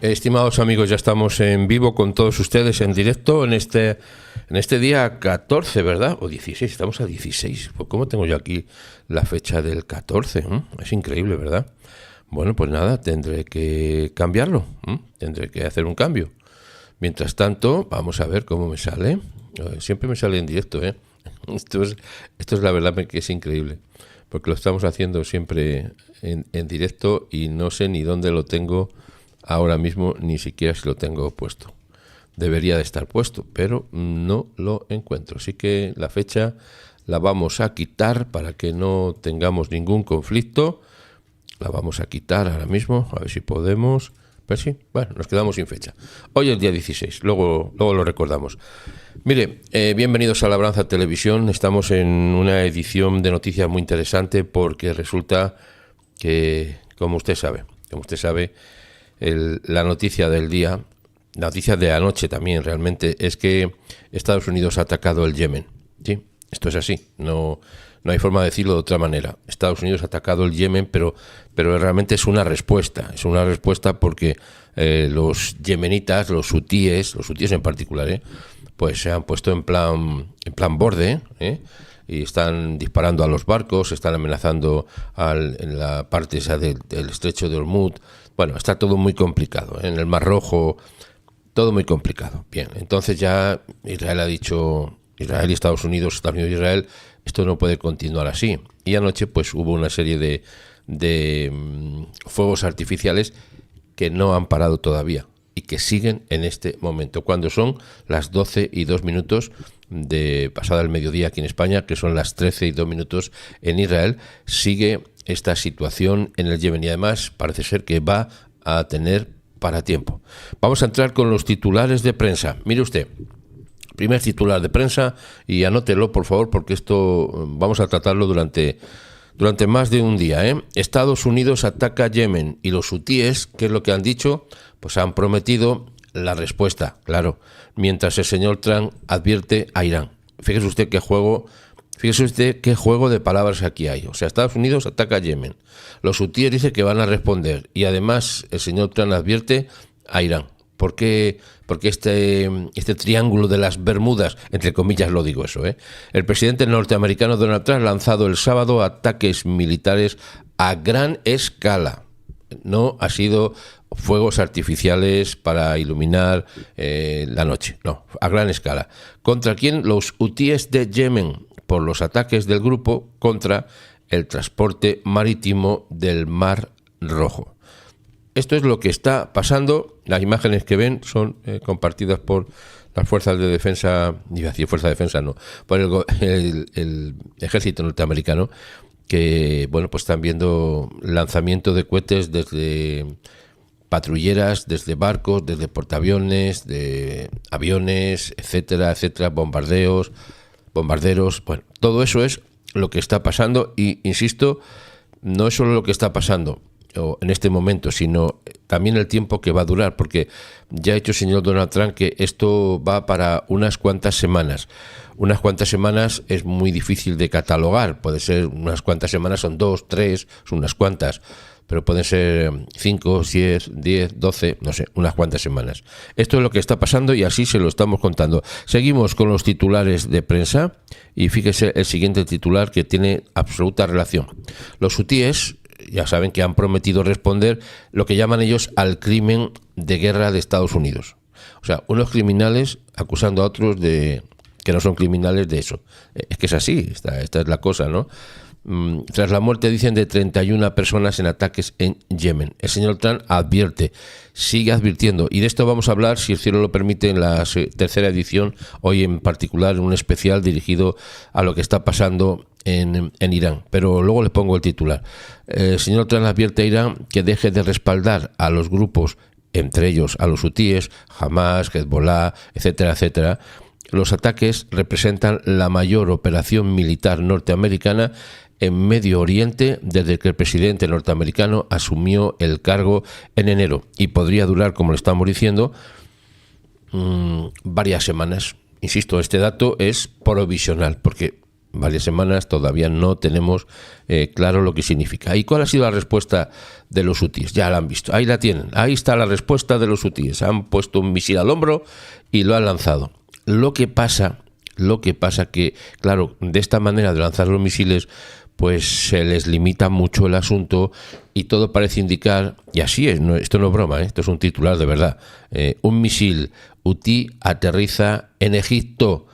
Estimados amigos, ya estamos en vivo con todos ustedes en directo en este día 14, ¿verdad? O 16, estamos a 16. Pues ¿cómo tengo yo aquí la fecha del 14? Es increíble, ¿verdad? Bueno, pues nada, tendré que cambiarlo, tendré que hacer un cambio. Mientras tanto, vamos a ver cómo me sale. Siempre me sale en directo, ¿eh? Esto es la verdad que es increíble, porque lo estamos haciendo siempre en directo y no sé ni dónde lo tengo ahora mismo, ni siquiera si lo tengo puesto. Debería de estar puesto, pero no lo encuentro. Así que la fecha la vamos a quitar para que no tengamos ningún conflicto. La vamos a quitar ahora mismo, a ver si podemos. Pero sí, bueno, nos quedamos sin fecha. Hoy es el día 16, luego lo recordamos. Mire, bienvenidos a Labranza Televisión. Estamos en una edición de noticias muy interesante porque resulta que, como usted sabe, la noticia del día, la noticia de anoche también realmente, es que Estados Unidos ha atacado el Yemen. ¿Sí? Esto es así, no hay forma de decirlo de otra manera. Estados Unidos ha atacado el Yemen, pero realmente es una respuesta porque los yemenitas, los hutíes en particular, pues se han puesto en plan borde, y están disparando a los barcos, están amenazando en la parte esa del estrecho de Hormuz. Bueno, está todo muy complicado, en el Mar Rojo, todo muy complicado. Bien, entonces ya Israel ha dicho, Israel y Estados Unidos y Israel, esto no puede continuar así. Y anoche pues hubo una serie de fuegos artificiales que no han parado todavía y que siguen en este momento, cuando son las 12:02 de pasada el mediodía aquí en España, que son las 13:02 en Israel. Sigue esta situación en el Yemen y además parece ser que va a tener para tiempo. Vamos a entrar con los titulares de prensa. Mire usted, primer titular de prensa, y anótelo por favor, porque esto vamos a tratarlo durante más de un día. Estados Unidos ataca Yemen y los hutíes, ¿qué es lo que han dicho? Pues han prometido la respuesta, claro, mientras el señor Trump advierte a Irán. Fíjese usted qué juego de palabras aquí hay. O sea, Estados Unidos ataca a Yemen, los hutíes dicen que van a responder y además el señor Trump advierte a Irán. ¿Por qué este triángulo de las Bermudas, entre comillas lo digo eso? El presidente norteamericano Donald Trump ha lanzado el sábado ataques militares a gran escala. No ha sido fuegos artificiales para iluminar la noche, no, a gran escala. ¿Contra quién? Los hutíes de Yemen, por los ataques del grupo contra el transporte marítimo del Mar Rojo. Esto es lo que está pasando. Las imágenes que ven son compartidas por las fuerzas de defensa, por el ejército norteamericano, que bueno, pues están viendo lanzamiento de cohetes desde patrulleras, desde barcos, desde portaaviones, de aviones, etcétera, bombarderos. Bueno, todo eso es lo que está pasando y, insisto, no es solo lo que está pasando en este momento, sino también el tiempo que va a durar, porque ya ha dicho el señor Donald Trump que esto va para unas cuantas semanas. Unas cuantas semanas es muy difícil de catalogar, puede ser unas cuantas semanas, son 2, 3, son unas cuantas, pero pueden ser 5, 10, 12, no sé, unas cuantas semanas. Esto es lo que está pasando y así se lo estamos contando. Seguimos con los titulares de prensa y fíjese el siguiente titular que tiene absoluta relación. Los hutíes ya saben que han prometido responder lo que llaman ellos al crimen de guerra de Estados Unidos. O sea, unos criminales acusando a otros de que no son criminales de eso. Es que es así, esta es la cosa, ¿no? Tras la muerte, dicen, de 31 personas en ataques en Yemen. El señor Trump sigue advirtiendo, y de esto vamos a hablar, si el cielo lo permite, en la tercera edición, hoy en particular, un especial dirigido a lo que está pasando en Irán, pero luego les pongo el titular. El señor Trump advierte a Irán que deje de respaldar a los grupos, entre ellos a los hutíes, Hamas, Hezbollah, etcétera. Los ataques representan la mayor operación militar norteamericana en Medio Oriente desde que el presidente norteamericano asumió el cargo en enero, y podría durar, como le estamos diciendo, varias semanas. Insisto, este dato es provisional, porque varias semanas, todavía no tenemos claro lo que significa. ¿Y cuál ha sido la respuesta de los hutíes? Ya la han visto, ahí la tienen, ahí está la respuesta de los hutíes. Han puesto un misil al hombro y lo han lanzado. Lo que pasa que, claro, de esta manera de lanzar los misiles, pues se les limita mucho el asunto y todo parece indicar, y así es, esto no es broma, esto es un titular de verdad, un misil hutí aterriza en Egipto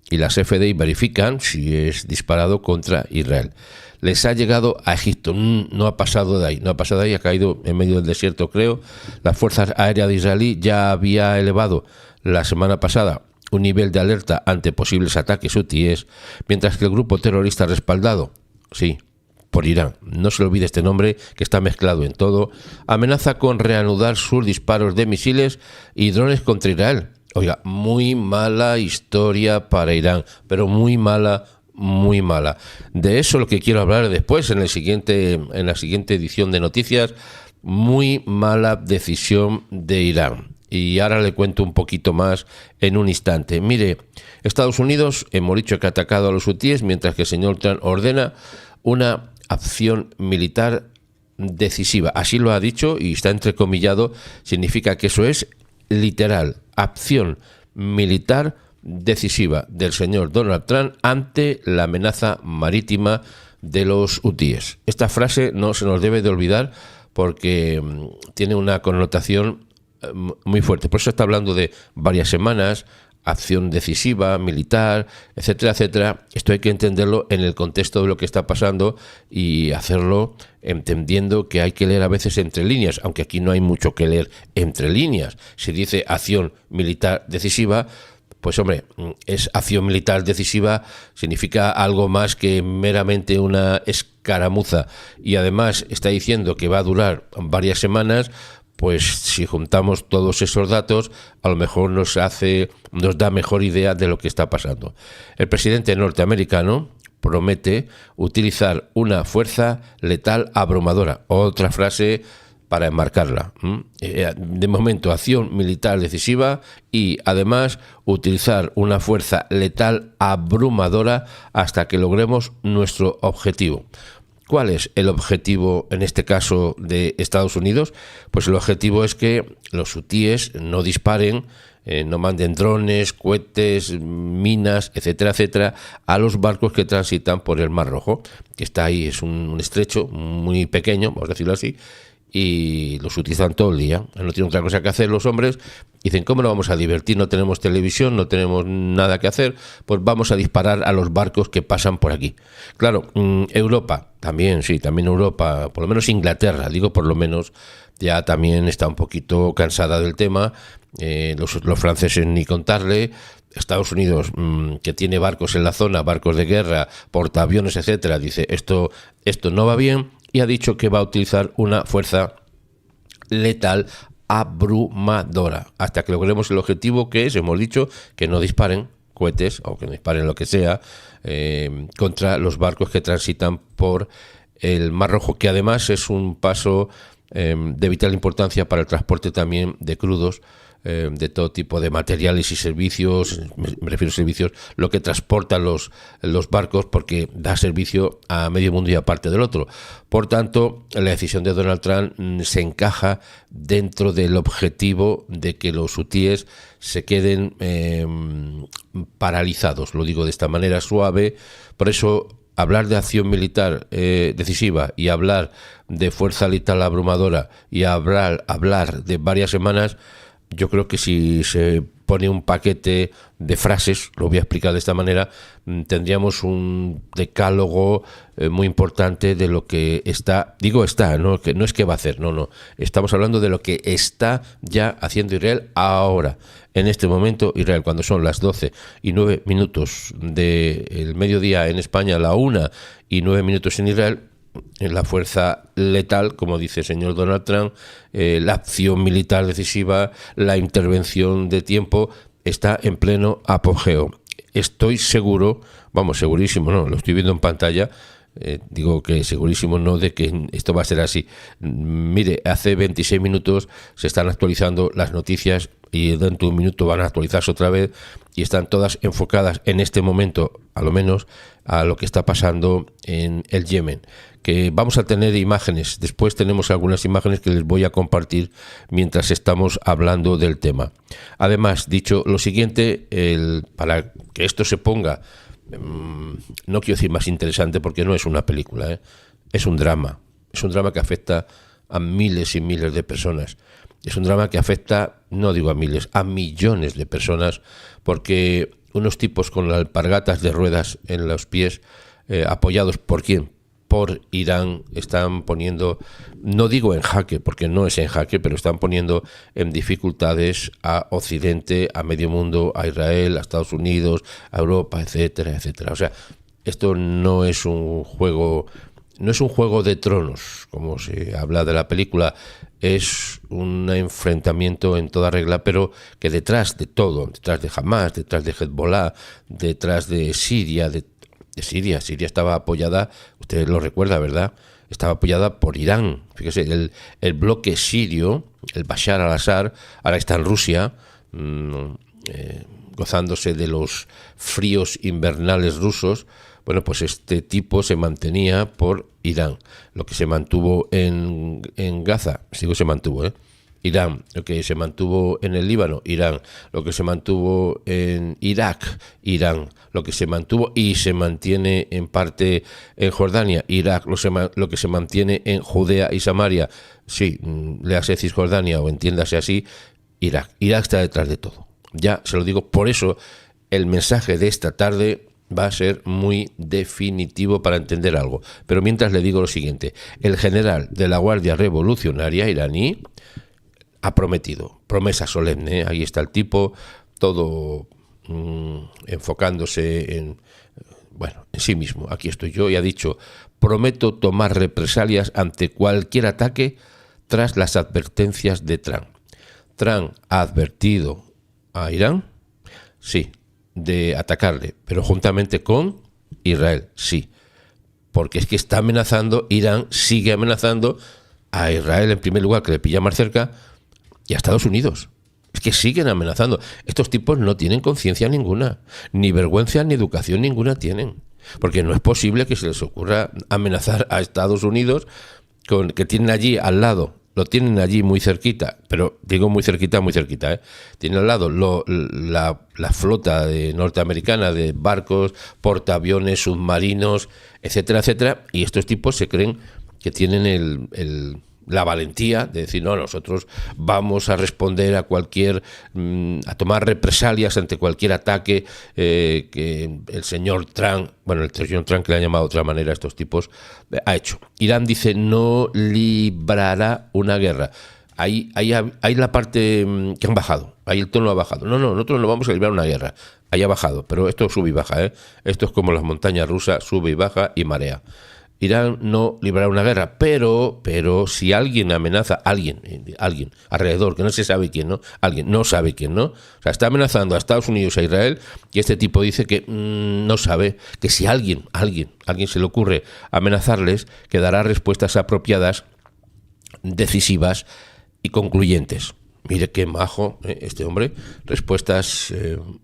y las FDI verifican si es disparado contra Israel. Les ha llegado a Egipto, no ha pasado de ahí, ha caído en medio del desierto, creo. Las fuerzas aéreas de Israel ya había elevado la semana pasada un nivel de alerta ante posibles ataques hutíes, mientras que el grupo terrorista respaldado, sí, por Irán, no se le olvide este nombre que está mezclado en todo, amenaza con reanudar sus disparos de misiles y drones contra Israel. Oiga, muy mala historia para Irán, pero muy mala, muy mala. De eso lo que quiero hablar después en la siguiente edición de noticias. Muy mala decisión de Irán. Y ahora le cuento un poquito más en un instante. Mire, Estados Unidos, hemos dicho que ha atacado a los hutíes, mientras que el señor Trump ordena una acción militar decisiva. Así lo ha dicho y está entrecomillado, significa que eso es literal. Acción militar decisiva del señor Donald Trump ante la amenaza marítima de los hutíes. Esta frase no se nos debe de olvidar porque tiene una connotación muy fuerte. Por eso está hablando de varias semanas, acción decisiva, militar, etcétera, etcétera. Esto hay que entenderlo en el contexto de lo que está pasando y hacerlo entendiendo que hay que leer a veces entre líneas, aunque aquí no hay mucho que leer entre líneas. Si dice acción militar decisiva, pues hombre, es acción militar decisiva, significa algo más que meramente una escaramuza. Y además está diciendo que va a durar varias semanas. Pues si juntamos todos esos datos, a lo mejor nos da mejor idea de lo que está pasando. El presidente norteamericano promete utilizar una fuerza letal abrumadora. Otra frase para enmarcarla. De momento, acción militar decisiva y además utilizar una fuerza letal abrumadora hasta que logremos nuestro objetivo. ¿Cuál es el objetivo, en este caso, de Estados Unidos? Pues el objetivo es que los hutíes no disparen, no manden drones, cohetes, minas, etcétera, etcétera, a los barcos que transitan por el Mar Rojo, que está ahí, es un estrecho muy pequeño, vamos a decirlo así, y los utilizan todo el día. No tienen otra cosa que hacer los hombres. Dicen, ¿cómo nos vamos a divertir? No tenemos televisión, no tenemos nada que hacer, pues vamos a disparar a los barcos que pasan por aquí. Claro, Europa, también Europa, por lo menos Inglaterra, digo por lo menos, ya también está un poquito cansada del tema. Los franceses ni contarle. Estados Unidos, que tiene barcos en la zona, barcos de guerra, portaaviones, etcétera, dice, esto no va bien. Y ha dicho que va a utilizar una fuerza letal abrumadora hasta que logremos el objetivo, que es, hemos dicho, que no disparen cohetes o que no disparen lo que sea contra los barcos que transitan por el Mar Rojo, que además es un paso de vital importancia para el transporte también de crudos, de todo tipo de materiales y servicios, me refiero a servicios, lo que transportan los barcos, porque da servicio a medio mundo y aparte del otro. Por tanto, la decisión de Donald Trump se encaja dentro del objetivo de que los hutíes se queden paralizados, lo digo de esta manera suave. Por eso hablar de acción militar decisiva y hablar de fuerza letal abrumadora y hablar de varias semanas, yo creo que si se pone un paquete de frases, lo voy a explicar de esta manera, tendríamos un decálogo muy importante de lo que no es que va a hacer, no, estamos hablando de lo que está ya haciendo Israel ahora, en este momento Israel, cuando son las 12:09 del mediodía en España, la 1:09 en Israel. La fuerza letal, como dice el señor Donald Trump, la acción militar decisiva, la intervención de tiempo, está en pleno apogeo. Estoy seguro, segurísimo, no, lo estoy viendo en pantalla, Digo que segurísimo no de que esto va a ser así. Mire, hace 26 minutos se están actualizando las noticias y dentro de un minuto van a actualizarse otra vez y están todas enfocadas en este momento, a lo menos, a lo que está pasando en el Yemen. Que vamos a tener imágenes, después tenemos algunas imágenes que les voy a compartir mientras estamos hablando del tema. Además, dicho lo siguiente, para que esto se ponga, no quiero decir más interesante porque no es una película, es un drama que afecta a miles y miles de personas. Es un drama que afecta, no digo a miles, a millones de personas, porque unos tipos con alpargatas de ruedas en los pies, apoyados ¿por quién? Por Irán, están poniendo, no digo en jaque, porque no es en jaque, pero están poniendo en dificultades a Occidente, a medio mundo, a Israel, a Estados Unidos, a Europa, etcétera, etcétera. O sea, esto no es un juego de tronos, como se habla de la película, es un enfrentamiento en toda regla, pero que detrás de todo, detrás de Hamas, detrás de Hezbollah, detrás de Siria, Siria estaba apoyada, usted lo recuerda, ¿verdad? Estaba apoyada por Irán. Fíjese, el bloque sirio, el Bashar al-Assad, ahora está en Rusia, gozándose de los fríos invernales rusos. Bueno, pues este tipo se mantenía por Irán. Lo que se mantuvo en Gaza, se mantuvo, Irán. Lo que se mantuvo en el Líbano, Irán. Lo que se mantuvo en Irak, Irán. Lo que se mantuvo y se mantiene en parte en Jordania, Irak. Lo que se mantiene en Judea y Samaria, sí, léase Cisjordania o entiéndase así, Irak. Irak está detrás de todo. Ya se lo digo, por eso el mensaje de esta tarde va a ser muy definitivo para entender algo. Pero mientras le digo lo siguiente, el general de la Guardia Revolucionaria iraní ha prometido, promesa solemne, ahí está el tipo, todo enfocándose en sí mismo, aquí estoy yo, y ha dicho, prometo tomar represalias ante cualquier ataque tras las advertencias de Trump. Trump ha advertido a Irán, sí, de atacarle, pero juntamente con Israel, sí, porque es que está amenazando, Irán sigue amenazando a Israel en primer lugar, que le pilla más cerca, y a Estados Unidos. Es que siguen amenazando. Estos tipos no tienen conciencia ninguna, ni vergüenza ni educación ninguna tienen, porque no es posible que se les ocurra amenazar a Estados Unidos, que tienen allí al lado, lo tienen allí muy cerquita, pero digo muy cerquita, tienen al lado la flota norteamericana de barcos, portaaviones, submarinos, etcétera, etcétera, y estos tipos se creen que tienen la valentía de decir, no, nosotros vamos a responder a a tomar represalias ante cualquier ataque que el señor Trump, que le han llamado de otra manera a estos tipos, ha hecho. Irán dice, no librará una guerra. Ahí la parte que han bajado, ahí el tono ha bajado. No, nosotros no vamos a librar una guerra. Ahí ha bajado, pero esto sube y baja, Esto es como las montañas rusas, sube y baja y marea. Irán no librará una guerra, pero si alguien amenaza, alguien alrededor, que no se sabe quién, ¿no? Alguien no sabe quién, ¿no? O sea, está amenazando a Estados Unidos, a Israel, y este tipo dice que no sabe, que si alguien se le ocurre amenazarles, que dará respuestas apropiadas, decisivas y concluyentes. Mire qué majo este hombre, respuestas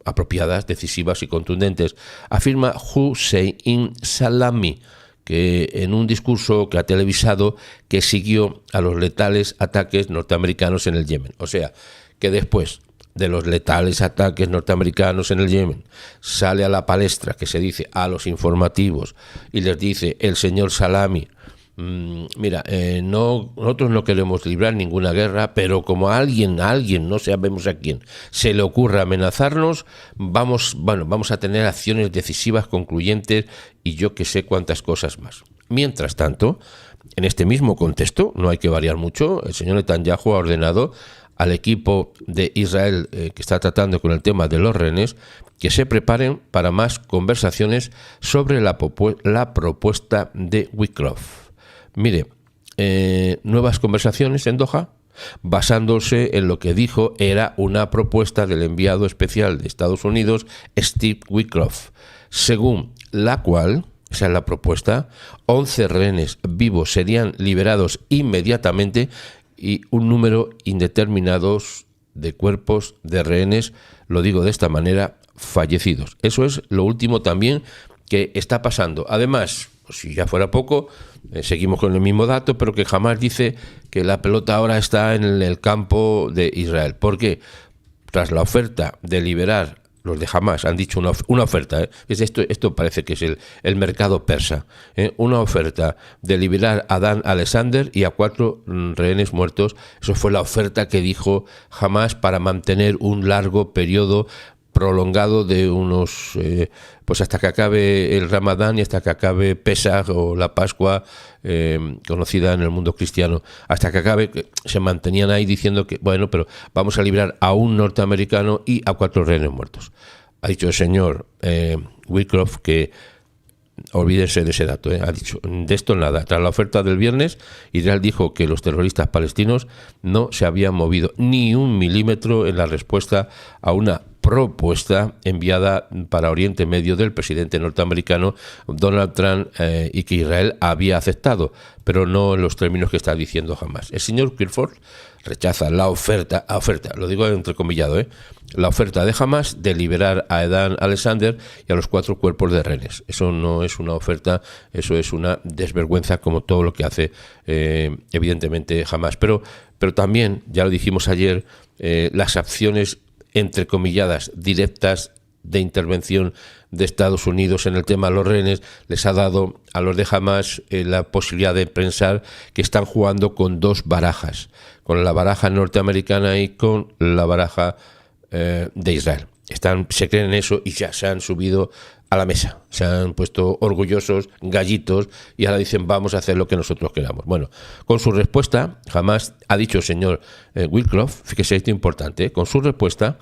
apropiadas, decisivas y contundentes, afirma Hussein Salami, que en un discurso que ha televisado que siguió a los letales ataques norteamericanos en el Yemen. O sea, que después de los letales ataques norteamericanos en el Yemen sale a la palestra, que se dice a los informativos, y les dice el señor Salami, nosotros no queremos librar ninguna guerra, pero como a alguien, no sabemos a quién, se le ocurre amenazarnos, vamos a tener acciones decisivas, concluyentes y yo que sé cuántas cosas más. Mientras tanto, en este mismo contexto, no hay que variar mucho, el señor Netanyahu ha ordenado al equipo de Israel que está tratando con el tema de los rehenes que se preparen para más conversaciones sobre la propuesta de Wickoff. Mire, nuevas conversaciones en Doha, basándose en lo que dijo era una propuesta del enviado especial de Estados Unidos, Steve Wickoff, según la cual Esa es la propuesta. 11 rehenes vivos serían liberados inmediatamente y un número indeterminado de cuerpos de rehenes, lo digo de esta manera, fallecidos. Eso es lo último también que está pasando. Además, pues si ya fuera poco, seguimos con el mismo dato, pero que Hamás dice que la pelota ahora está en el campo de Israel. ¿Por qué? Tras la oferta de liberar, los de Hamás han dicho una oferta, esto parece que es el mercado persa, una oferta de liberar a Dan Alexander y a 4 rehenes muertos. Eso fue la oferta que dijo Hamás para mantener un largo periodo prolongado de unos, pues hasta que acabe el Ramadán y hasta que acabe Pesaj o la Pascua, conocida en el mundo cristiano, hasta que acabe, se mantenían ahí diciendo que, bueno, pero vamos a liberar a un norteamericano y a 4 rehenes muertos. Ha dicho el señor Wyckoff que olvídense de ese dato, ha dicho, de esto nada. Tras la oferta del viernes, Israel dijo que los terroristas palestinos no se habían movido ni un milímetro en la respuesta a una propuesta enviada para Oriente Medio del presidente norteamericano Donald Trump y que Israel había aceptado, pero no en los términos que está diciendo Hamás. El señor Kirchhoff rechaza la oferta, lo digo entrecomillado, la oferta de Hamás de liberar a Dan Alexander y a los 4 cuerpos de rehenes. Eso no es una oferta, eso es una desvergüenza, como todo lo que hace evidentemente Hamás. Pero también, ya lo dijimos ayer, las acciones entrecomilladas directas de intervención de Estados Unidos en el tema de los rehenes les ha dado a los de Hamás la posibilidad de pensar que están jugando con 2 barajas, con la baraja norteamericana y con la baraja de Israel. Se creen en eso y ya se han subido a la mesa, se han puesto orgullosos, gallitos, y ahora dicen vamos a hacer lo que nosotros queramos. Bueno, con su respuesta, Hamás ha dicho el señor Wyckoff, fíjese esto importante, con su respuesta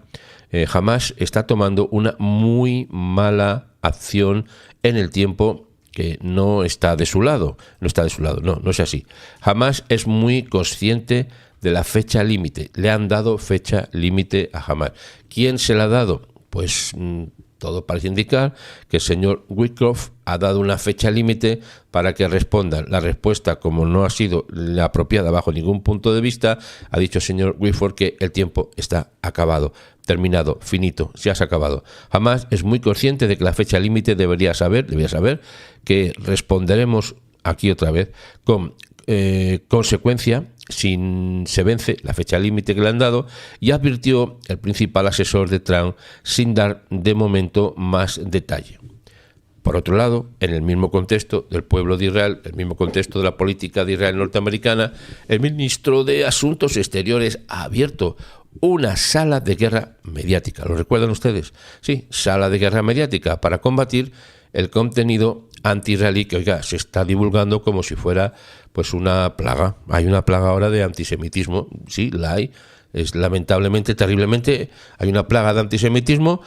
Hamás está tomando una muy mala acción en el tiempo que no está de su lado, no es así. Hamás es muy consciente de la fecha límite, le han dado fecha límite a Hamás. ¿Quién se la ha dado? Pues todo parece indicar que el señor Wyckoff ha dado una fecha límite para que respondan. La respuesta, como no ha sido la apropiada bajo ningún punto de vista, ha dicho el señor Wyckoff que el tiempo está acabado, terminado, finito, se ha acabado. Hamás es muy consciente de que la fecha límite debería saber que responderemos aquí otra vez con consecuencia si se vence la fecha límite que le han dado, y advirtió el principal asesor de Trump sin dar de momento más detalle. Por otro lado, en el mismo contexto del pueblo de Israel, el mismo contexto de la política de Israel norteamericana, el ministro de Asuntos Exteriores ha abierto una sala de guerra mediática. ¿Lo recuerdan ustedes? Sí, sala de guerra mediática para combatir el contenido anti-israelí que, oiga, se está divulgando como si fuera pues una plaga. Hay una plaga ahora de antisemitismo, sí, la hay. Es lamentablemente, terriblemente, hay una plaga de antisemitismo.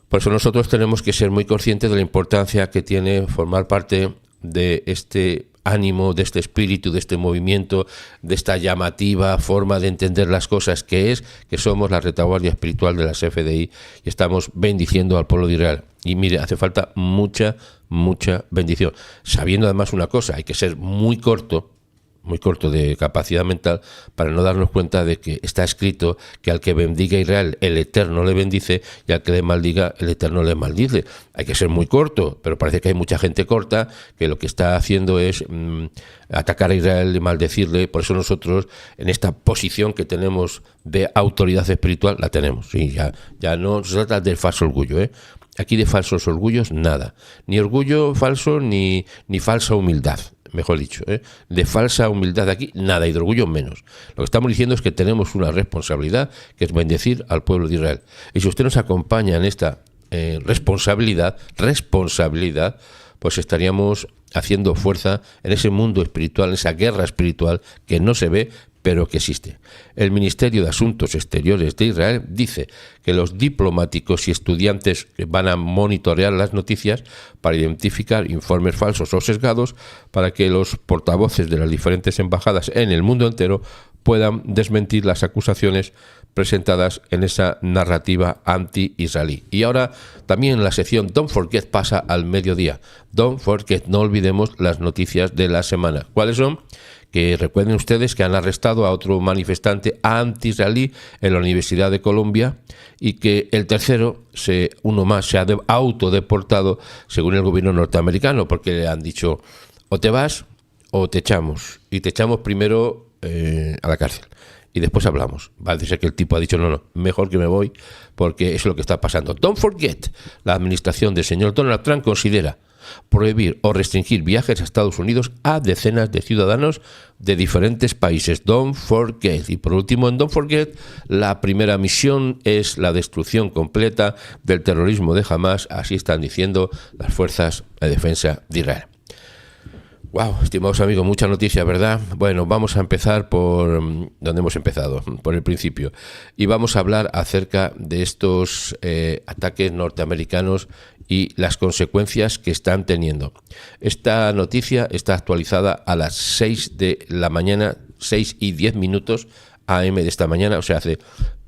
Por eso nosotros tenemos que ser muy conscientes de la importancia que tiene formar parte de este ánimo, de este espíritu, de este movimiento, de esta llamativa forma de entender las cosas que somos la retaguardia espiritual de las FDI y estamos bendiciendo al pueblo de Israel. Y mire, hace falta mucha bendición. Sabiendo además una cosa, hay que ser muy corto de capacidad mental para no darnos cuenta de que está escrito que al que bendiga a Israel el Eterno le bendice y al que le maldiga el Eterno le maldice. Hay que ser muy corto, pero parece que hay mucha gente corta que lo que está haciendo es atacar a Israel y maldecirle. Por eso nosotros en esta posición que tenemos de autoridad espiritual la tenemos. Sí, ya no se trata del falso orgullo, Aquí de falsos orgullos nada, ni orgullo falso ni falsa humildad. Mejor dicho, de falsa humildad aquí, nada, y de orgullo menos. Lo que estamos diciendo es que tenemos una responsabilidad, que es bendecir al pueblo de Israel. Y si usted nos acompaña en esta responsabilidad, pues estaríamos haciendo fuerza en ese mundo espiritual, en esa guerra espiritual que no se ve, pero que existe. El Ministerio de Asuntos Exteriores de Israel dice que los diplomáticos y estudiantes van a monitorear las noticias para identificar informes falsos o sesgados para que los portavoces de las diferentes embajadas en el mundo entero puedan desmentir las acusaciones presentadas en esa narrativa anti-israelí. Y ahora también la sección Don't Forget pasa al mediodía. Don't Forget, no olvidemos las noticias de la semana. ¿Cuáles son? Que recuerden ustedes que han arrestado a otro manifestante anti-israelí en la Universidad de Columbia y que el tercero, uno más, se ha autodeportado según el gobierno norteamericano, porque le han dicho o te vas o te echamos. Y te echamos primero a la cárcel. Y después hablamos. Parece ser que el tipo ha dicho, no, mejor que me voy, porque es lo que está pasando. Don't forget, la administración del señor Donald Trump considera prohibir o restringir viajes a Estados Unidos a decenas de ciudadanos de diferentes países. Don't forget. Y por último, en Don't forget, la primera misión es la destrucción completa del terrorismo de Hamás, así están diciendo las fuerzas de defensa de Israel. Wow, estimados amigos, mucha noticia, ¿verdad? Bueno, vamos a empezar por donde hemos empezado, por el principio. Y vamos a hablar acerca de estos ataques norteamericanos y las consecuencias que están teniendo. Esta noticia está actualizada a las 6 de la mañana, 6:10 AM de esta mañana, o sea, hace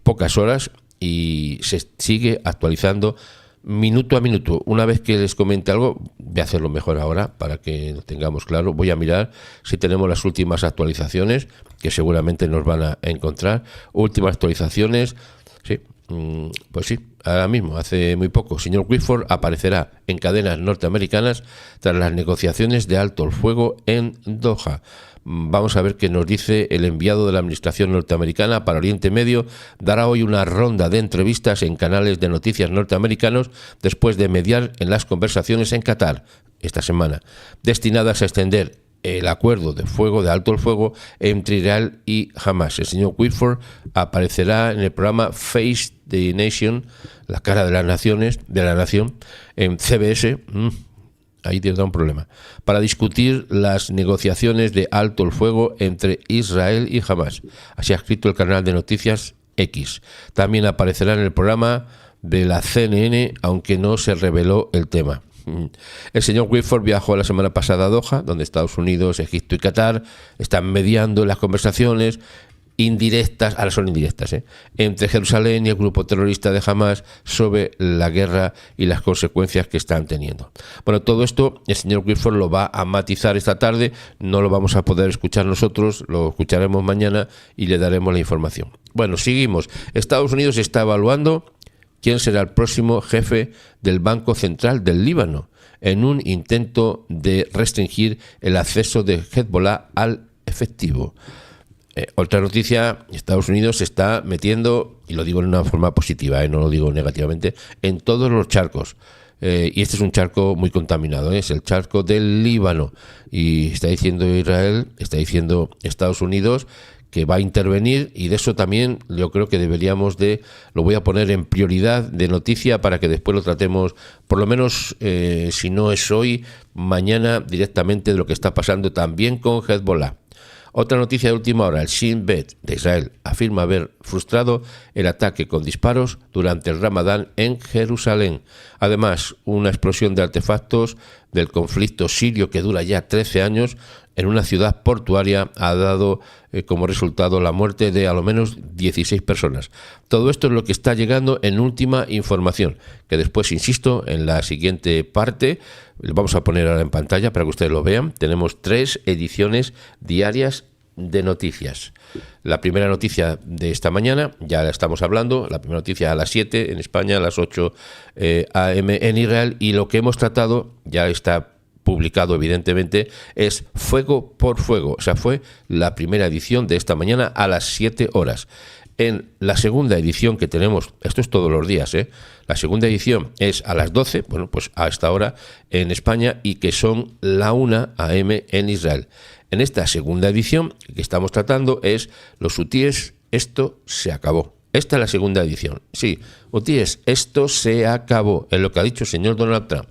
pocas horas, y se sigue actualizando minuto a minuto. Una vez que les comente algo, voy a hacerlo mejor ahora para que lo tengamos claro. Voy a mirar si tenemos las últimas actualizaciones, que seguramente nos van a encontrar. Últimas actualizaciones, sí, pues sí, ahora mismo, hace muy poco, señor Whitford aparecerá en cadenas norteamericanas tras las negociaciones de alto el fuego en Doha. Vamos a ver qué nos dice el enviado de la Administración norteamericana para Oriente Medio. Dará hoy una ronda de entrevistas en canales de noticias norteamericanos después de mediar en las conversaciones en Qatar esta semana, destinadas a extender el acuerdo de fuego, de alto el fuego, entre Israel y Hamás. El señor Whitford aparecerá en el programa Face the Nation, la cara de las naciones, de la nación, en CBS. Ahí tendrá un problema, para discutir las negociaciones de alto el fuego entre Israel y Hamás. Así ha escrito el canal de noticias X. También aparecerá en el programa de la CNN, aunque no se reveló el tema. El señor Whitford viajó la semana pasada a Doha, donde Estados Unidos, Egipto y Qatar están mediando las conversaciones indirectas, ahora son indirectas, entre Jerusalén y el grupo terrorista de Hamás sobre la guerra y las consecuencias que están teniendo. Bueno, todo esto el señor Whitford lo va a matizar esta tarde, no lo vamos a poder escuchar nosotros, lo escucharemos mañana y le daremos la información. Bueno, seguimos. Estados Unidos está evaluando quién será el próximo jefe del Banco Central del Líbano, en un intento de restringir el acceso de Hezbollah al efectivo. Otra noticia, Estados Unidos se está metiendo, y lo digo en una forma positiva, no lo digo negativamente, en todos los charcos. Y este es un charco muy contaminado, es el charco del Líbano. Y está diciendo Israel, está diciendo Estados Unidos que va a intervenir, y de eso también yo creo que deberíamos lo voy a poner en prioridad de noticia para que después lo tratemos, por lo menos si no es hoy, mañana directamente de lo que está pasando también con Hezbollah. Otra noticia de última hora, el Shin Bet de Israel afirma haber frustrado el ataque con disparos durante el Ramadán en Jerusalén. Además, una explosión de artefactos del conflicto sirio que dura ya 13 años en una ciudad portuaria ha dado como resultado la muerte de a lo menos 16 personas. Todo esto es lo que está llegando en última información, que después, insisto, en la siguiente parte, lo vamos a poner ahora en pantalla para que ustedes lo vean. Tenemos 3 ediciones diarias de noticias. La primera noticia de esta mañana, ya la estamos hablando, la primera noticia a las 7 en España, a las 8 AM en Israel, y lo que hemos tratado ya está publicado evidentemente, es Fuego por Fuego. O sea, fue la primera edición de esta mañana a las 7 horas. En la segunda edición que tenemos, esto es todos los días, la segunda edición es a las 12, bueno, pues a esta hora en España, y que son la 1 AM en Israel. En esta segunda edición que estamos tratando es los hutíes, esto se acabó. Esta es la segunda edición. Sí, hutíes, esto se acabó, es lo que ha dicho el señor Donald Trump.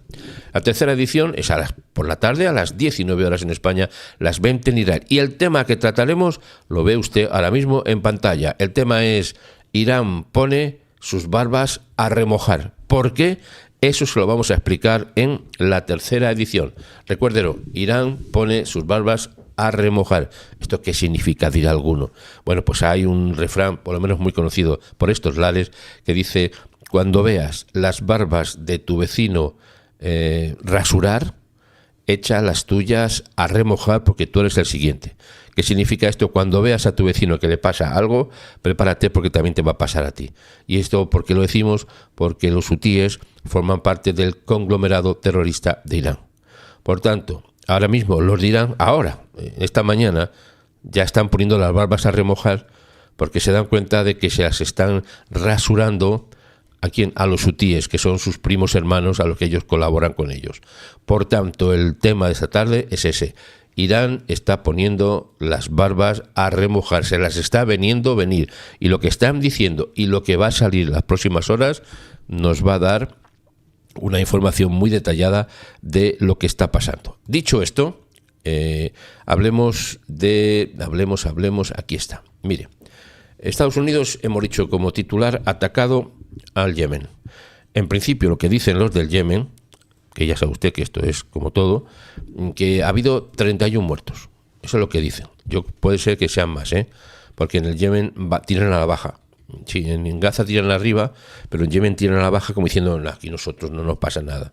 La tercera edición es por la tarde a las 19 horas en España, las 20 en Israel. Y el tema que trataremos lo ve usted ahora mismo en pantalla. El tema es: Irán pone sus barbas a remojar. ¿Por qué? Eso se lo vamos a explicar en la tercera edición. Recuérdelo, Irán pone sus barbas a remojar. ¿Esto qué significa? Dirá alguno. Bueno, pues hay un refrán, por lo menos muy conocido por estos lares, que dice: cuando veas las barbas de tu vecino rasurar, echa las tuyas a remojar porque tú eres el siguiente. ¿Qué significa esto? Cuando veas a tu vecino que le pasa algo, prepárate porque también te va a pasar a ti. Y esto, ¿por qué lo decimos? Porque los hutíes forman parte del conglomerado terrorista de Irán. Por tanto, ahora mismo los de Irán, esta mañana, ya están poniendo las barbas a remojar porque se dan cuenta de que se las están rasurando a los hutíes, que son sus primos hermanos a los que ellos colaboran con ellos. Por tanto, el tema de esta tarde es ese. Irán está poniendo las barbas a remojar, se las está veniendo venir. Y lo que están diciendo y lo que va a salir en las próximas horas nos va a dar una información muy detallada de lo que está pasando. Dicho esto, hablemos, aquí está. Mire, Estados Unidos, hemos dicho como titular, atacado al Yemen. En principio, lo que dicen los del Yemen, que ya sabe usted que esto es como todo, que ha habido 31 muertos. Eso es lo que dicen. Puede ser que sean más, porque en el Yemen tiran a la baja. Sí, en Gaza tiran arriba, pero en Yemen tiran a la baja como diciendo: aquí nosotros no nos pasa nada.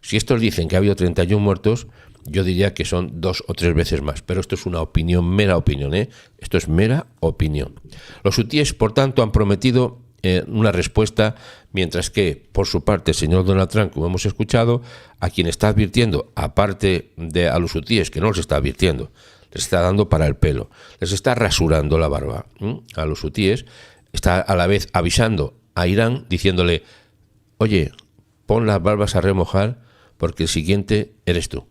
Si estos dicen que ha habido 31 muertos, yo diría que son 2 o 3 veces más. Pero esto es una opinión, mera opinión, Esto es mera opinión. Los hutíes, por tanto, han prometido una respuesta, mientras que, por su parte, el señor Donald Trump, como hemos escuchado, a quien está advirtiendo, aparte de a los hutíes, que no los está advirtiendo, les está dando para el pelo, les está rasurando la barba a los hutíes, está a la vez avisando a Irán, diciéndole: oye, pon las barbas a remojar porque el siguiente eres tú.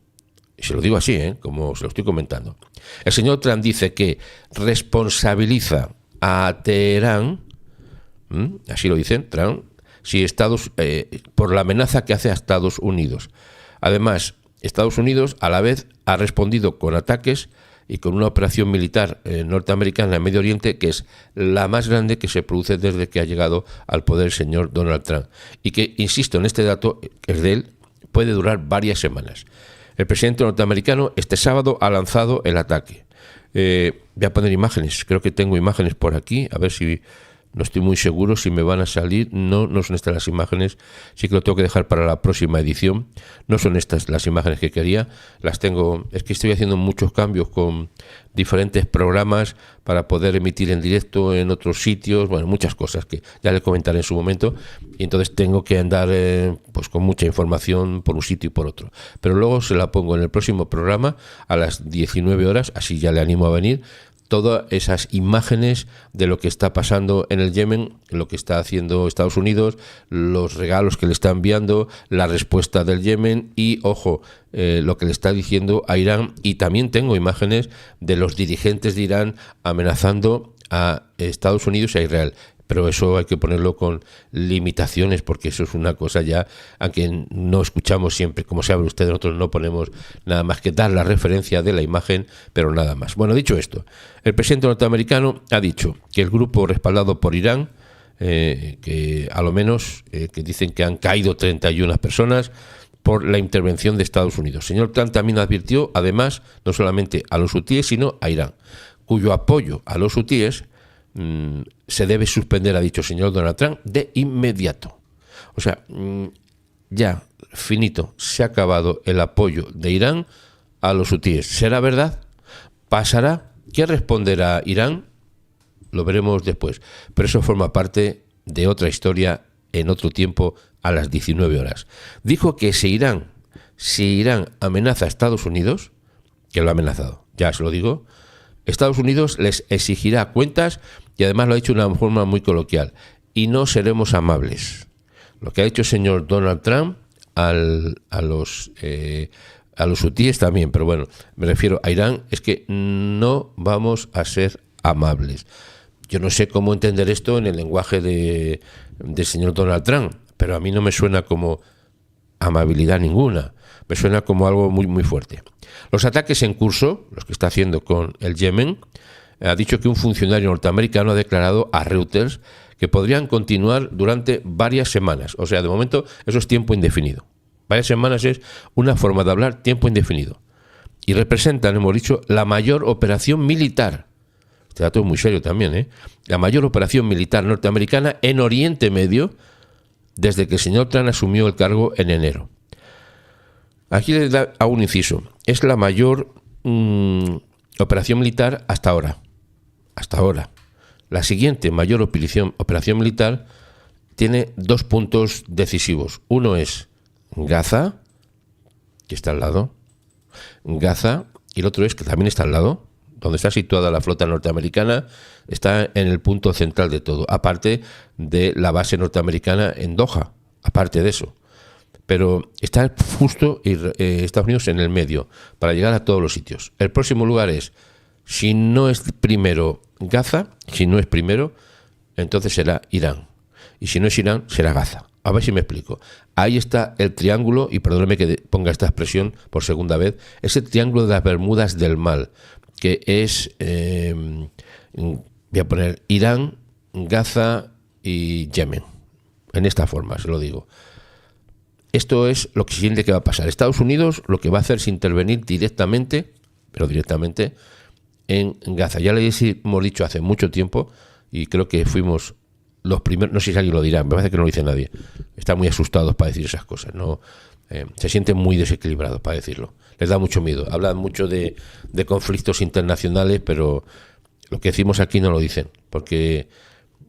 Y se lo digo así, como se lo estoy comentando. El señor Trump dice que responsabiliza a Teherán, así lo dicen, Trump, por la amenaza que hace a Estados Unidos. Además, Estados Unidos a la vez ha respondido con ataques y con una operación militar norteamericana en Medio Oriente que es la más grande que se produce desde que ha llegado al poder el señor Donald Trump. Y que, insisto en este dato, que es de él, puede durar varias semanas. El presidente norteamericano este sábado ha lanzado el ataque. Voy a poner imágenes, creo que tengo imágenes por aquí, a ver si... No estoy muy seguro si me van a salir. No son estas las imágenes. Sí que lo tengo que dejar para la próxima edición. No son estas las imágenes que quería. Las tengo... Es que estoy haciendo muchos cambios con diferentes programas para poder emitir en directo en otros sitios. Bueno, muchas cosas que ya le comentaré en su momento. Y entonces tengo que andar pues con mucha información por un sitio y por otro. Pero luego se la pongo en el próximo programa a las 19 horas. Así ya le animo a venir. Todas esas imágenes de lo que está pasando en el Yemen, lo que está haciendo Estados Unidos, los regalos que le está enviando, la respuesta del Yemen y, ojo, lo que le está diciendo a Irán. Y también tengo imágenes de los dirigentes de Irán amenazando a Estados Unidos y a Israel. Pero eso hay que ponerlo con limitaciones, porque eso es una cosa ya, aunque no escuchamos siempre, como sabe usted, nosotros no ponemos nada más que dar la referencia de la imagen, pero nada más. Bueno, dicho esto, el presidente norteamericano ha dicho que el grupo respaldado por Irán, que a lo menos que dicen que han caído 31 personas por la intervención de Estados Unidos. Señor Trump también advirtió, además, no solamente a los hutíes, sino a Irán, cuyo apoyo a los hutíes se debe suspender, ha dicho el señor Donald Trump, de inmediato. O sea, ya, finito, se ha acabado el apoyo de Irán a los hutíes. ¿Será verdad? ¿Pasará? ¿Qué responderá Irán? Lo veremos después. Pero eso forma parte de otra historia en otro tiempo a las 19 horas. Dijo que si Irán amenaza a Estados Unidos, que lo ha amenazado, ya se lo digo, Estados Unidos les exigirá cuentas y además lo ha dicho de una forma muy coloquial. Y no seremos amables. Lo que ha dicho el señor Donald Trump a los hutíes también, pero bueno, me refiero a Irán, es que no vamos a ser amables. Yo no sé cómo entender esto en el lenguaje del señor Donald Trump, pero a mí no me suena como amabilidad ninguna. Me suena como algo muy, muy fuerte. Los ataques en curso, los que está haciendo con el Yemen, ha dicho que un funcionario norteamericano ha declarado a Reuters que podrían continuar durante varias semanas. O sea, de momento eso es tiempo indefinido. Varias semanas es una forma de hablar tiempo indefinido. y representan, hemos dicho, la mayor operación militar. Este dato es muy serio también, ¿eh? La mayor operación militar norteamericana en Oriente Medio desde que el señor Trump asumió el cargo en enero. Aquí le da a un inciso. Es la mayor operación militar hasta ahora. Hasta ahora. La siguiente mayor operación militar tiene 2 puntos decisivos. Uno es Gaza, que está al lado. Gaza, y el otro es que también está al lado, donde está situada la flota norteamericana, está en el punto central de todo, aparte de la base norteamericana en Doha, aparte de eso. Pero está justo Estados Unidos en el medio, para llegar a todos los sitios. El próximo lugar es, si no es primero Gaza, si no es primero, entonces será Irán. Y si no es Irán, será Gaza. A ver si me explico. Ahí está el triángulo, y perdóneme que ponga esta expresión por segunda vez, es el triángulo de las Bermudas del Mal, que es, voy a poner Irán, Gaza y Yemen. En esta forma, se lo digo. Esto es lo que siguiente que va a pasar. Estados Unidos lo que va a hacer es intervenir directamente, pero directamente, en Gaza. Ya les hemos dicho hace mucho tiempo, y creo que fuimos los primeros, no sé si alguien lo dirá, me parece que no lo dice nadie. Están muy asustados para decir esas cosas, ¿no? Se sienten muy desequilibrados para decirlo. Les da mucho miedo. Hablan mucho de conflictos internacionales, pero lo que decimos aquí no lo dicen, porque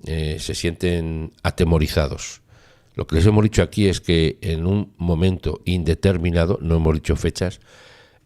se sienten atemorizados. Lo que les hemos dicho aquí es que en un momento indeterminado, no hemos dicho fechas,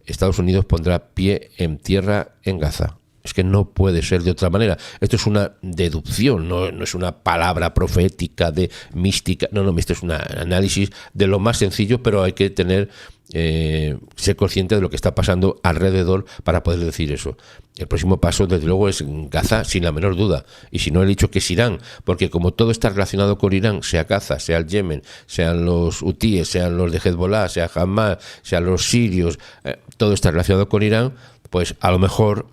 Estados Unidos pondrá pie en tierra en Gaza. Es que no puede ser de otra manera. Esto es una deducción, no es una palabra profética de mística. No, esto es un análisis de lo más sencillo, pero hay que tener ser consciente de lo que está pasando alrededor para poder decir eso. El próximo paso, desde luego, es Gaza, sin la menor duda. Y si no, he dicho que es Irán, porque como todo está relacionado con Irán, sea Gaza, sea el Yemen, sean los hutíes, sean los de Hezbollah, sea Hamas, sean los sirios, todo está relacionado con Irán, pues a lo mejor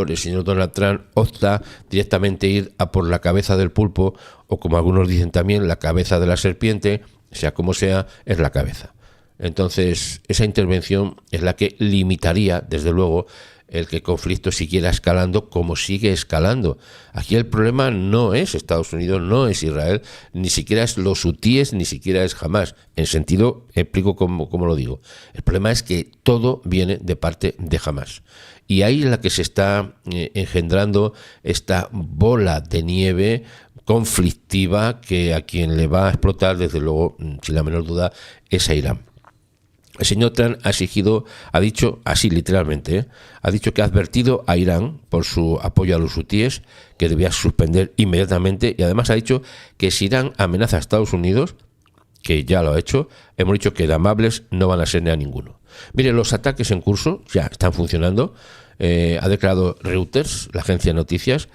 el señor Donald Trump opta directamente ir a por la cabeza del pulpo, o como algunos dicen también, la cabeza de la serpiente, sea como sea, es la cabeza. Entonces, esa intervención es la que limitaría, desde luego, el que el conflicto siguiera escalando como sigue escalando. Aquí el problema no es Estados Unidos, no es Israel, ni siquiera es los hutíes, ni siquiera es Hamas. En sentido, explico cómo lo digo. El problema es que todo viene de parte de Hamas. Y ahí es la que se está engendrando esta bola de nieve conflictiva que a quien le va a explotar, desde luego, sin la menor duda, es a Irán. El señor Trump ha dicho, así literalmente, ha dicho que ha advertido a Irán por su apoyo a los hutíes que debía suspender inmediatamente, y además ha dicho que si Irán amenaza a Estados Unidos, que ya lo ha hecho, hemos dicho que de amables no van a ser ni a ninguno. Mire, los ataques en curso ya están funcionando. Ha declarado Reuters, la agencia de noticias,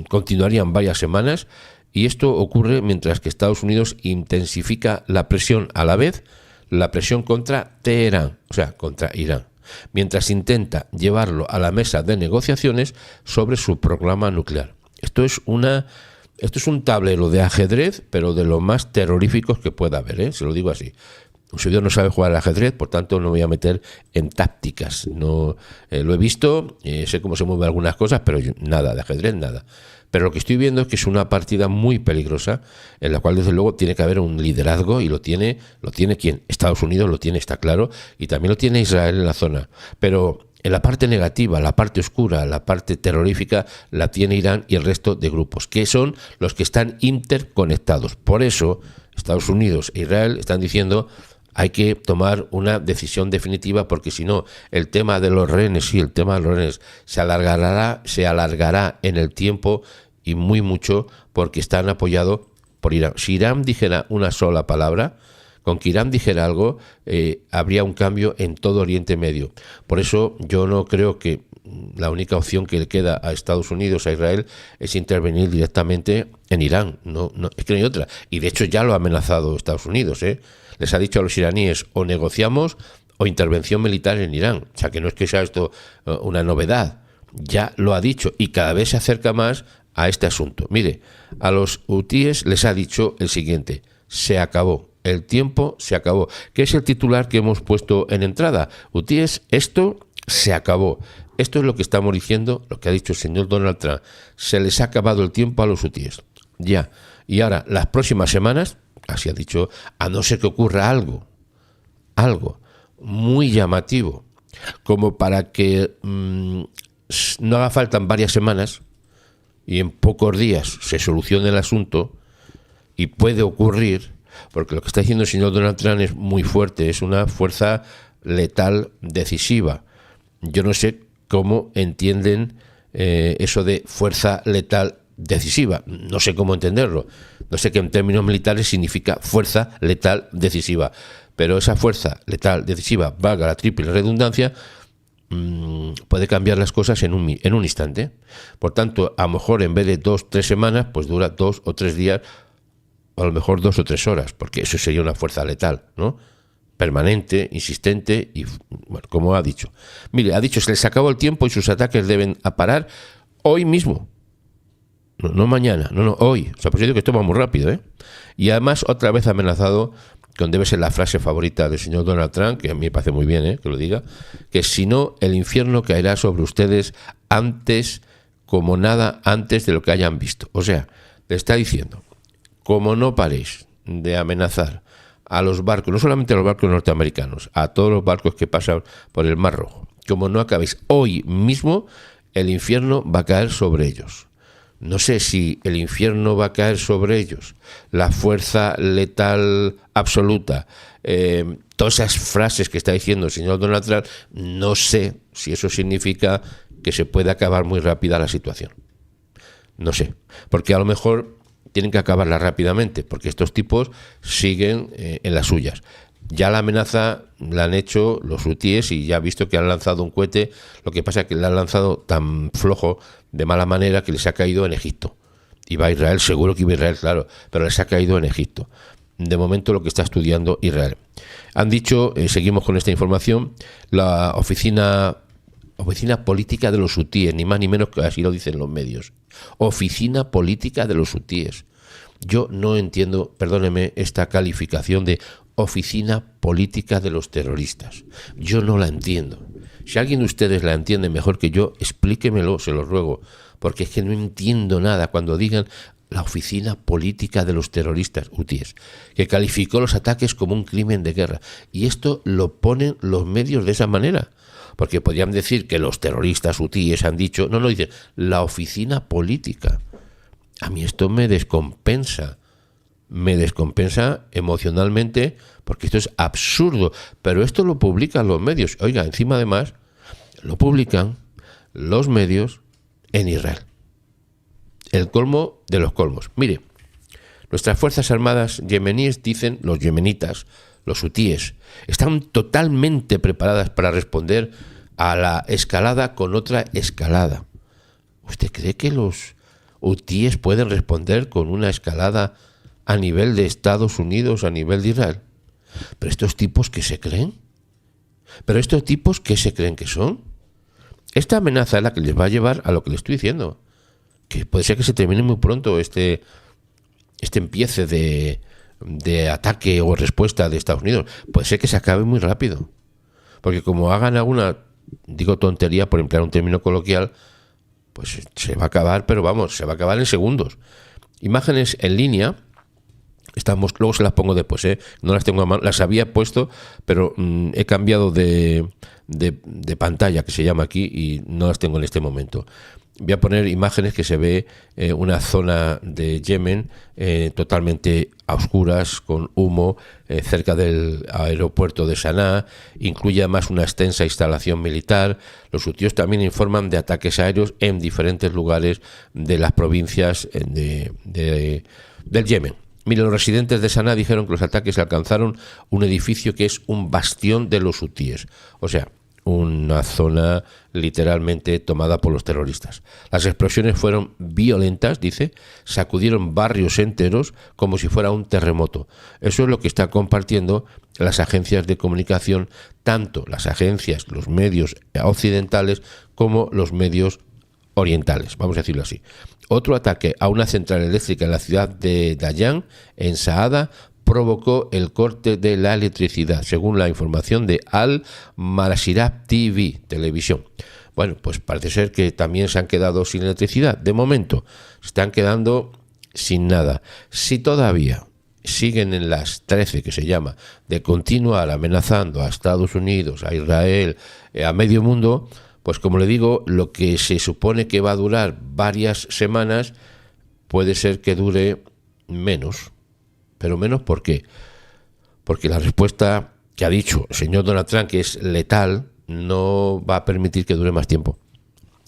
continuarían varias semanas, y esto ocurre mientras que Estados Unidos intensifica la presión a la vez, la presión contra Teherán, o sea, contra Irán, mientras intenta llevarlo a la mesa de negociaciones sobre su programa nuclear. Esto es un tablero de ajedrez, pero de lo más terroríficos que pueda haber, se lo digo así. Un servidor no sabe jugar al ajedrez, por tanto no me voy a meter en tácticas. No lo he visto, sé cómo se mueven algunas cosas, pero nada de ajedrez, nada. Pero lo que estoy viendo es que es una partida muy peligrosa, en la cual desde luego tiene que haber un liderazgo, y lo tiene ¿quién? Estados Unidos lo tiene, está claro, y también lo tiene Israel en la zona. Pero en la parte negativa, la parte oscura, la parte terrorífica, la tiene Irán y el resto de grupos, que son los que están interconectados. Por eso Estados Unidos e Israel están diciendo: hay que tomar una decisión definitiva, porque si no, el tema de los rehenes, se alargará en el tiempo, y muy mucho, porque están apoyados por Irán. Si Irán dijera una sola palabra, con que Irán dijera algo, habría un cambio en todo Oriente Medio. Por eso yo no creo que la única opción que le queda a Estados Unidos, a Israel, es intervenir directamente en Irán. No, es que no hay otra. Y de hecho ya lo ha amenazado Estados Unidos, Les ha dicho a los iraníes: o negociamos o intervención militar en Irán. O sea, que no es que sea esto una novedad. Ya lo ha dicho, y cada vez se acerca más a este asunto. Mire, a los hutíes les ha dicho el siguiente: se acabó. el tiempo se acabó. ¿Qué es el titular que hemos puesto en entrada? Hutíes, esto se acabó. Esto es lo que estamos diciendo, lo que ha dicho el señor Donald Trump. Se les ha acabado el tiempo a los hutíes. Ya. Y ahora, las próximas semanas, así ha dicho, a no ser que ocurra algo muy llamativo, como para que no haga falta varias semanas y en pocos días se solucione el asunto, y puede ocurrir, porque lo que está diciendo el señor Donald Trump es muy fuerte, es una fuerza letal decisiva. Yo no sé cómo entienden eso de fuerza letal decisiva, no sé cómo entenderlo, no sé qué en términos militares significa fuerza letal decisiva, pero esa fuerza letal decisiva, valga la triple redundancia, puede cambiar las cosas en un instante. Por tanto, a lo mejor en vez de 2-3 semanas, pues dura 2 o 3 días, o a lo mejor 2 o 3 horas, porque eso sería una fuerza letal, ¿no? Permanente, insistente y, bueno, como ha dicho. Mire, ha dicho, se les acabó el tiempo y sus ataques deben parar hoy mismo. No mañana, no, hoy. O sea, pues yo digo que esto va muy rápido, ¿eh? Y además, otra vez ha amenazado con, debe ser la frase favorita del señor Donald Trump, que a mí me parece muy bien, que lo diga, que si no, el infierno caerá sobre ustedes antes, como nada antes de lo que hayan visto. O sea, le está diciendo, como no paréis de amenazar a los barcos, no solamente a los barcos norteamericanos, a todos los barcos que pasan por el Mar Rojo, como no acabéis hoy mismo, el infierno va a caer sobre ellos. No sé si el infierno va a caer sobre ellos, la fuerza letal absoluta, todas esas frases que está diciendo el señor Donald Trump, no sé si eso significa que se puede acabar muy rápida la situación. No sé, porque a lo mejor tienen que acabarla rápidamente, porque estos tipos siguen en las suyas. Ya la amenaza la han hecho los hutíes y ya ha visto que han lanzado un cohete, lo que pasa es que le han lanzado tan flojo, de mala manera, que les ha caído en Egipto. Iba a Israel, seguro que iba a Israel, claro, pero les ha caído en Egipto. De momento lo que está estudiando Israel. Han dicho, seguimos con esta información, la oficina política de los hutíes, ni más ni menos, que así lo dicen los medios. Oficina política de los hutíes. Yo no entiendo, perdóneme, esta calificación de oficina política de los terroristas. Yo no la entiendo. Si alguien de ustedes la entiende mejor que yo, explíquemelo, se lo ruego, porque es que no entiendo nada cuando digan la oficina política de los terroristas hutíes, que calificó los ataques como un crimen de guerra. Y esto lo ponen los medios de esa manera, porque podrían decir que los terroristas hutíes han dicho, no, dicen la oficina política. A mí esto me descompensa emocionalmente, porque esto es absurdo, pero esto lo publican los medios. Oiga, encima además lo publican los medios en Israel. El colmo de los colmos. Mire, nuestras fuerzas armadas yemeníes, dicen los yemenitas, los hutíes, están totalmente preparadas para responder a la escalada con otra escalada. ¿Usted cree que los hutíes pueden responder con una escalada a nivel de Estados Unidos, a nivel de Israel? ¿Pero estos tipos qué se creen? ¿Pero estos tipos qué se creen que son? Esta amenaza es la que les va a llevar a lo que les estoy diciendo, que puede ser que se termine muy pronto este empiece de ataque o respuesta de Estados Unidos. Puede ser que se acabe muy rápido, porque como hagan alguna, digo tontería por emplear un término coloquial, pues se va a acabar, pero vamos, se va a acabar en segundos. Imágenes en línea, luego se las pongo después, no las tengo a mano, las había puesto, pero he cambiado de pantalla, que se llama aquí, y no las tengo en este momento. Voy a poner imágenes que se ve una zona de Yemen totalmente a oscuras, con humo, cerca del aeropuerto de Saná. Incluye además una extensa instalación militar. Los hutíes también informan de ataques aéreos en diferentes lugares de las provincias del Yemen. Mire, los residentes de Saná dijeron que los ataques alcanzaron un edificio que es un bastión de los hutíes. O sea, una zona literalmente tomada por los terroristas. Las explosiones fueron violentas, dice, sacudieron barrios enteros como si fuera un terremoto. Eso es lo que están compartiendo las agencias de comunicación, tanto las agencias, los medios occidentales, como los medios orientales, vamos a decirlo así. Otro ataque a una central eléctrica en la ciudad de Dayan, en Saada, provocó el corte de la electricidad, según la información de Al Marasirah TV, televisión. Bueno, pues parece ser que también se han quedado sin electricidad. De momento, se están quedando sin nada. Si todavía siguen en las 13, que se llama, de continuar amenazando a Estados Unidos, a Israel, a medio mundo, pues como le digo, lo que se supone que va a durar varias semanas, puede ser que dure menos. Pero menos, ¿por qué? Porque la respuesta que ha dicho el señor Donald Trump, que es letal, no va a permitir que dure más tiempo.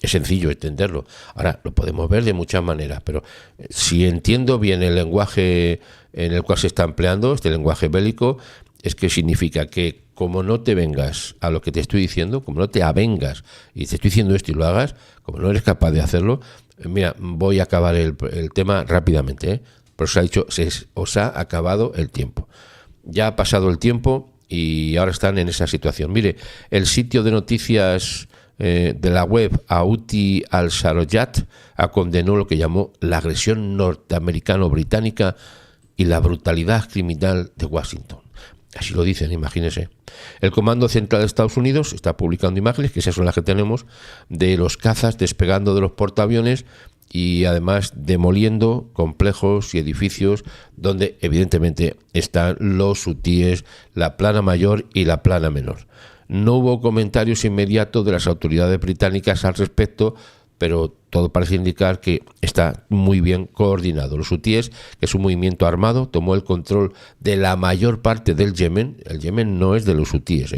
Es sencillo entenderlo. Ahora, lo podemos ver de muchas maneras, pero si entiendo bien el lenguaje en el cual se está empleando, este lenguaje bélico, es que significa que como no te vengas a lo que te estoy diciendo, como no te avengas y te estoy diciendo esto y lo hagas, como no eres capaz de hacerlo, mira, voy a acabar el tema rápidamente, ¿eh? Por eso ha dicho, os ha acabado el tiempo. Ya ha pasado el tiempo y ahora están en esa situación. Mire, el sitio de noticias de la web Auti al-Sharojat condenó lo que llamó la agresión norteamericano-británica y la brutalidad criminal de Washington. Así lo dicen, imagínense. El Comando Central de Estados Unidos está publicando imágenes, que esas son las que tenemos, de los cazas despegando de los portaaviones y además demoliendo complejos y edificios donde evidentemente están los hutíes, la plana mayor y la plana menor. No hubo comentarios inmediatos de las autoridades británicas al respecto, pero todo parece indicar que está muy bien coordinado. Los hutíes, que es un movimiento armado, tomó el control de la mayor parte del Yemen. El Yemen no es de los hutíes,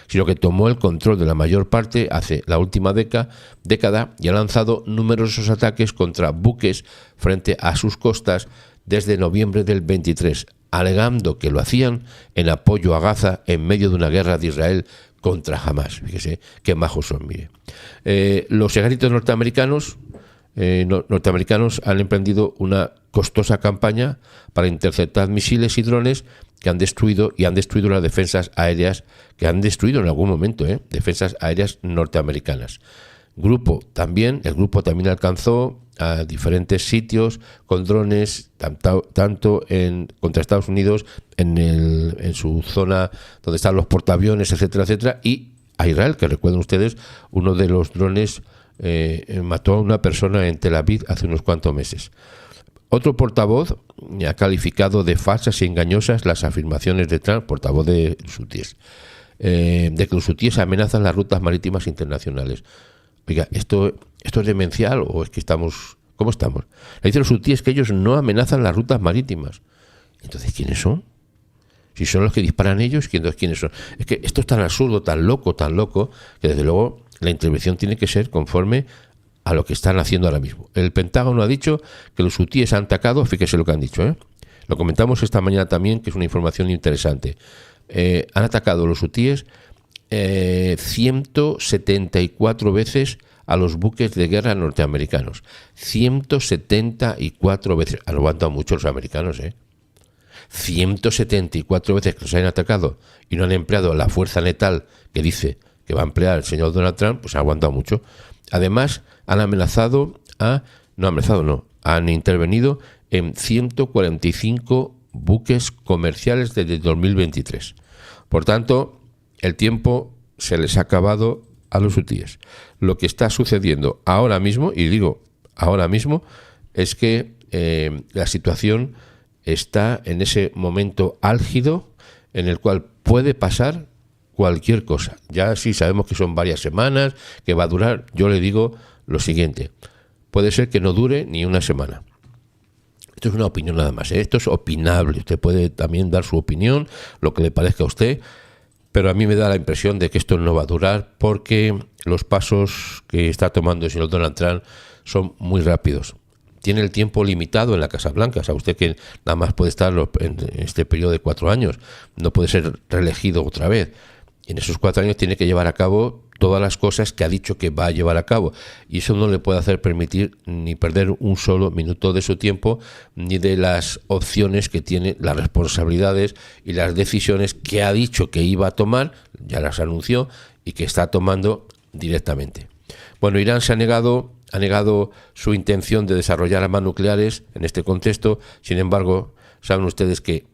sino que tomó el control de la mayor parte hace la última década y ha lanzado numerosos ataques contra buques frente a sus costas desde noviembre del 23, alegando que lo hacían en apoyo a Gaza en medio de una guerra de Israel contra Hamas. Fíjese qué majos son, mire. Los ejércitos norteamericanos han emprendido una costosa campaña para interceptar misiles y drones que han destruido las defensas aéreas que han destruido en algún momento, defensas aéreas norteamericanas. El grupo también alcanzó a diferentes sitios con drones, tanto contra Estados Unidos, en su zona donde están los portaaviones, etcétera, etcétera, y a Israel, que recuerden ustedes, uno de los drones mató a una persona en Tel Aviv hace unos cuantos meses. Otro portavoz ha calificado de falsas y engañosas las afirmaciones de Trump, portavoz de los hutíes, de que los hutíes amenazan las rutas marítimas internacionales. Oiga, ¿esto es demencial o es que estamos... ¿Cómo estamos? Le dicen los hutíes que ellos no amenazan las rutas marítimas. Entonces, ¿quiénes son? Si son los que disparan ellos, ¿quiénes son? Es que esto es tan absurdo, tan loco, que desde luego la intervención tiene que ser conforme a lo que están haciendo ahora mismo. El Pentágono ha dicho que los hutíes han atacado, fíjese lo que han dicho, Lo comentamos esta mañana también, que es una información interesante. Han atacado los hutíes 174 veces a los buques de guerra norteamericanos. 174 veces. Han aguantado mucho los americanos, 174 veces que los han atacado y no han empleado la fuerza letal que dice que va a emplear el señor Donald Trump, pues han aguantado mucho. Además, han han intervenido en 145 buques comerciales desde 2023. Por tanto, el tiempo se les ha acabado a los hutíes. Lo que está sucediendo ahora mismo, y digo ahora mismo, es que la situación está en ese momento álgido en el cual puede pasar cualquier cosa. Ya sí sabemos que son varias semanas, que va a durar. Yo le digo lo siguiente: puede ser que no dure ni una semana. Esto es una opinión nada más, esto es opinable. Usted puede también dar su opinión, lo que le parezca a usted, pero a mí me da la impresión de que esto no va a durar porque los pasos que está tomando el señor Donald Trump son muy rápidos. Tiene el tiempo limitado en la Casa Blanca. Sabe usted que nada más puede estar en este periodo de 4 años. No puede ser reelegido otra vez. En esos 4 años tiene que llevar a cabo todas las cosas que ha dicho que va a llevar a cabo. Y eso no le puede hacer permitir ni perder un solo minuto de su tiempo, ni de las opciones que tiene, las responsabilidades y las decisiones que ha dicho que iba a tomar, ya las anunció, y que está tomando directamente. Bueno, Irán ha negado su intención de desarrollar armas nucleares en este contexto. Sin embargo, saben ustedes que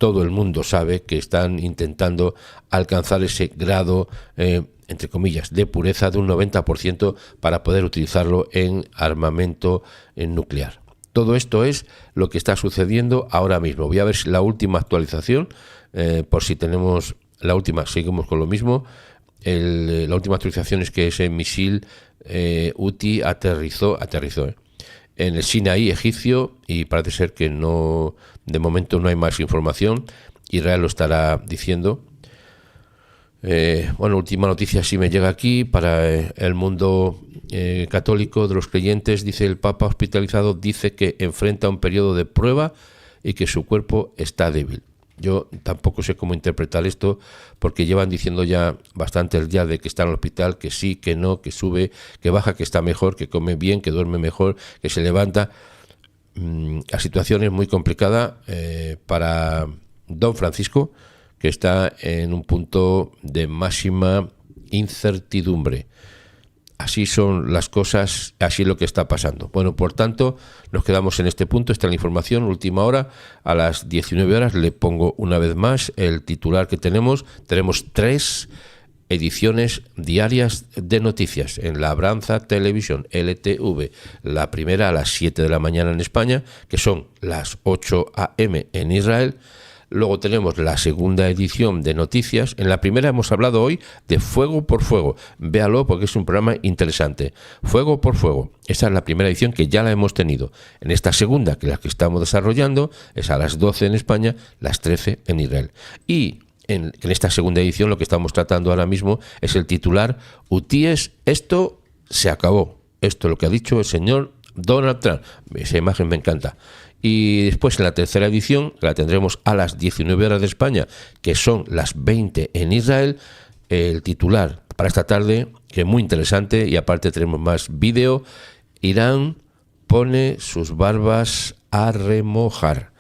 todo el mundo sabe que están intentando alcanzar ese grado, entre comillas, de pureza de un 90% para poder utilizarlo en armamento nuclear. Todo esto es lo que está sucediendo ahora mismo. Voy a ver si la última actualización, por si tenemos la última, seguimos con lo mismo. La última actualización es que ese misil Houthi aterrizó en el Sinaí egipcio, y parece ser que no, de momento no hay más información. Israel lo estará diciendo. Bueno, última noticia sí me llega aquí para el mundo católico de los creyentes. Dice: el Papa hospitalizado dice que enfrenta un periodo de prueba y que su cuerpo está débil. Yo tampoco sé cómo interpretar esto, porque llevan diciendo ya bastantes días de que está en el hospital, que sí, que no, que sube, que baja, que está mejor, que come bien, que duerme mejor, que se levanta. La situación es muy complicada para don Francisco, que está en un punto de máxima incertidumbre. Así son las cosas, así es lo que está pasando. Bueno, por tanto, nos quedamos en este punto. Esta es la información, última hora, a las 19 horas. Le pongo una vez más el titular que tenemos. Tenemos 3 ediciones diarias de noticias en Labranza Televisión, LTV. La primera a las 7 de la mañana en España, que son las 8 a.m. en Israel. Luego tenemos la segunda edición de noticias. En la primera hemos hablado hoy de Fuego por Fuego. Véalo porque es un programa interesante. Fuego por Fuego. Esa es la primera edición que ya la hemos tenido. En esta segunda, que es la que estamos desarrollando, es a las 12 en España, las 13 en Israel. Y en esta segunda edición lo que estamos tratando ahora mismo es el titular: Hutíes, esto se acabó. Esto es lo que ha dicho el señor Donald Trump. Esa imagen me encanta. Y después en la tercera edición, que la tendremos a las 19 horas de España, que son las 20 en Israel, el titular para esta tarde, que es muy interesante, y aparte tenemos más vídeo: Irán pone sus barbas a remojar.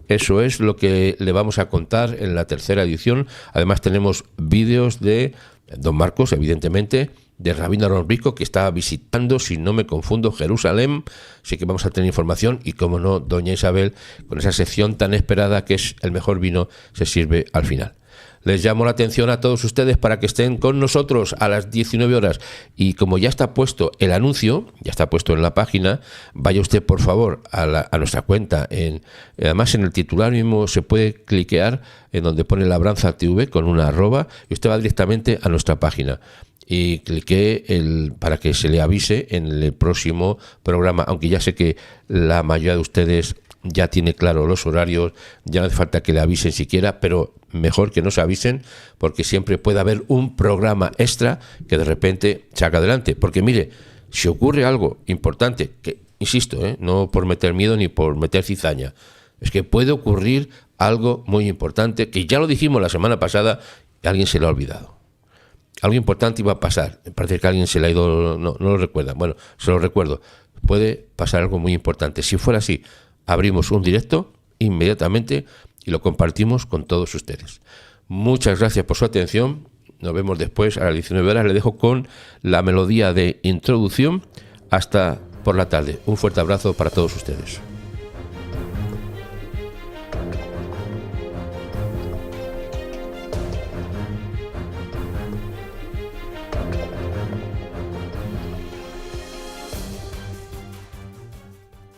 Eso es lo que le vamos a contar en la tercera edición. Además tenemos vídeos de don Marcos, evidentemente, de Rabino Aaron Brico, que está visitando, si no me confundo, Jerusalén. Así que vamos a tener información, y como no, doña Isabel, con esa sección tan esperada que es el mejor vino se sirve al final. Les llamo la atención a todos ustedes para que estén con nosotros a las 19 horas. Y como ya está puesto el anuncio, ya está puesto en la página, vaya usted por favor a nuestra cuenta. Además en el titular mismo se puede cliquear en donde pone Labranza TV con una arroba, y usted va directamente a nuestra página. Y cliqué para que se le avise en el próximo programa, aunque ya sé que la mayoría de ustedes ya tiene claro los horarios, ya no hace falta que le avisen siquiera, pero mejor que no se avisen, porque siempre puede haber un programa extra que de repente saca adelante. Porque mire, si ocurre algo importante, que insisto, no por meter miedo ni por meter cizaña, es que puede ocurrir algo muy importante, que ya lo dijimos la semana pasada y a alguien se lo ha olvidado. Algo importante iba a pasar. Me parece que a alguien se le ha ido, no lo recuerda. Bueno, se lo recuerdo. Puede pasar algo muy importante. Si fuera así, abrimos un directo inmediatamente y lo compartimos con todos ustedes. Muchas gracias por su atención. Nos vemos después a las 19 horas. Le dejo con la melodía de introducción hasta por la tarde. Un fuerte abrazo para todos ustedes.